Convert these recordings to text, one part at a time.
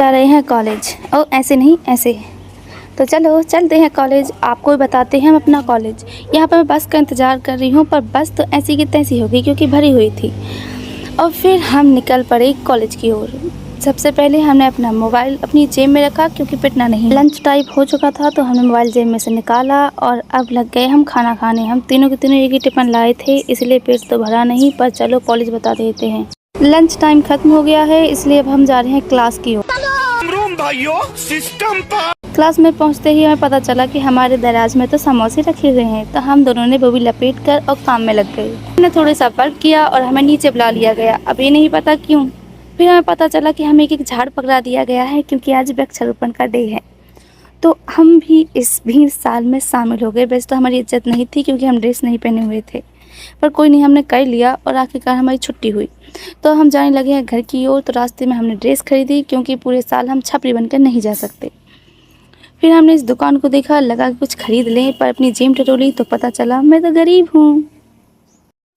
जा रहे हैं कॉलेज। ओ ऐसे नहीं, ऐसे। तो चलो चलते हैं कॉलेज, आपको भी बताते हैं हम अपना कॉलेज। यहाँ पर मैं बस का इंतज़ार कर रही हूँ, पर बस तो ऐसी की तैसी हो गई क्योंकि भरी हुई थी। और फिर हम निकल पड़े कॉलेज की ओर। सबसे पहले हमने अपना मोबाइल अपनी जेब में रखा क्योंकि पिटना नहीं। लंच टाइम हो चुका था तो हमने मोबाइल जेब में से निकाला और अब लग गए हम खाना खाने। हम तीनों के तीनों एक ही टिफ़िन लाए थे, इसलिए पेट तो भरा नहीं, पर चलो कॉलेज बता देते हैं। लंच टाइम ख़त्म हो गया है, इसलिए अब हम जा रहे हैं क्लास की ओर। क्लास में पहुंचते ही हमें पता चला कि हमारे दराज में तो समोसे रखे हुए हैं, तो हम दोनों ने वो भी लपेट कर और काम में लग गए। हमने थोड़ा सा वर्क किया और हमें नीचे बुला लिया गया, अब ये नहीं पता क्यों। फिर हमें पता चला कि हमें एक झाड़ पकड़ा दिया गया है क्योंकि आज वृक्षारोपण का डे है। तो हम भी इस भीड़ साल में शामिल हो गए। वैसे तो हमारी इज्जत नहीं थी क्योंकि हम ड्रेस नहीं पहने हुए थे, पर कोई नहीं, हमने कर लिया और आखिरकार हमारी छुट्टी हुई। तो हम जाने लगे हैं घर की ओर। तो रास्ते में हमने ड्रेस खरीदी क्योंकि पूरे साल हम छपरी बनकर नहीं जा सकते। फिर हमने इस दुकान को देखा, लगा कि कुछ खरीद लें, पर अपनी जेब टटोली तो पता चला मैं तो गरीब हूँ।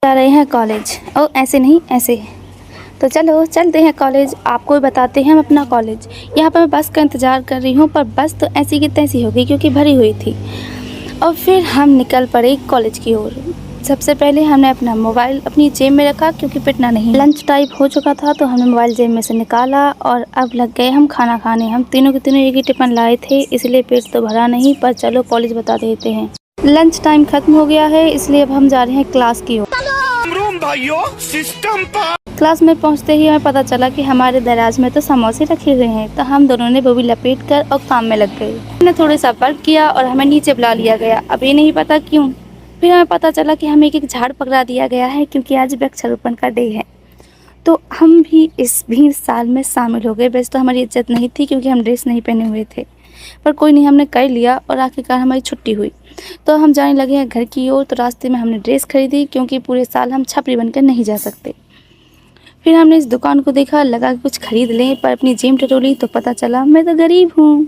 जा रहे हैं कॉलेज। ओ ऐसे नहीं, ऐसे। तो चलो चलते हैं कॉलेज, आपको भी बताते हैं हम अपना कॉलेज। यहाँ पर मैं बस का इंतज़ार कर रही हूँ, पर बस तो ऐसी की तैसी हो गई क्योंकि भरी हुई थी। और फिर हम निकल पड़े कॉलेज की ओर। सबसे पहले हमने अपना मोबाइल अपनी जेब में रखा क्योंकि पिटना नहीं। लंच टाइम हो चुका था तो हमने मोबाइल जेब में से निकाला और अब लग गए हम खाना खाने। हम तीनों के तीनों एक ही टिफ़िन लाए थे, इसलिए पेट तो भरा नहीं, पर चलो कॉलेज बता देते हैं। लंच टाइम ख़त्म हो गया है, इसलिए अब हम जा रहे हैं क्लास की ओर। क्लास में पहुंचते ही हमें पता चला कि हमारे दराज में तो समोसे रखे हुए हैं, तो हम दोनों ने वो भी लपेट कर और काम में लग गए। हमने थोड़ा सा वर्क किया और हमें नीचे बुला लिया गया, अब ये नहीं पता क्यों। फिर हमें पता चला कि हमें एक झाड़ पकड़ा दिया गया है क्योंकि आज वृक्षारोपण का डे है। तो हम भी इस भीड़ साल में शामिल हो गए। वैसे तो हमारी इज्जत नहीं थी क्योंकि हम ड्रेस नहीं पहने हुए थे, पर कोई नहीं, हमने कर लिया और आखिरकार हमारी छुट्टी हुई। तो हम जाने लगे हैं घर की ओर। तो रास्ते में हमने ड्रेस खरीदी क्योंकि पूरे साल हम छपरी बनकर नहीं जा सकते। फिर हमने इस दुकान को देखा, लगा कि कुछ खरीद लें, पर अपनी जेब टटोली तो पता चला मैं तो गरीब हूँ।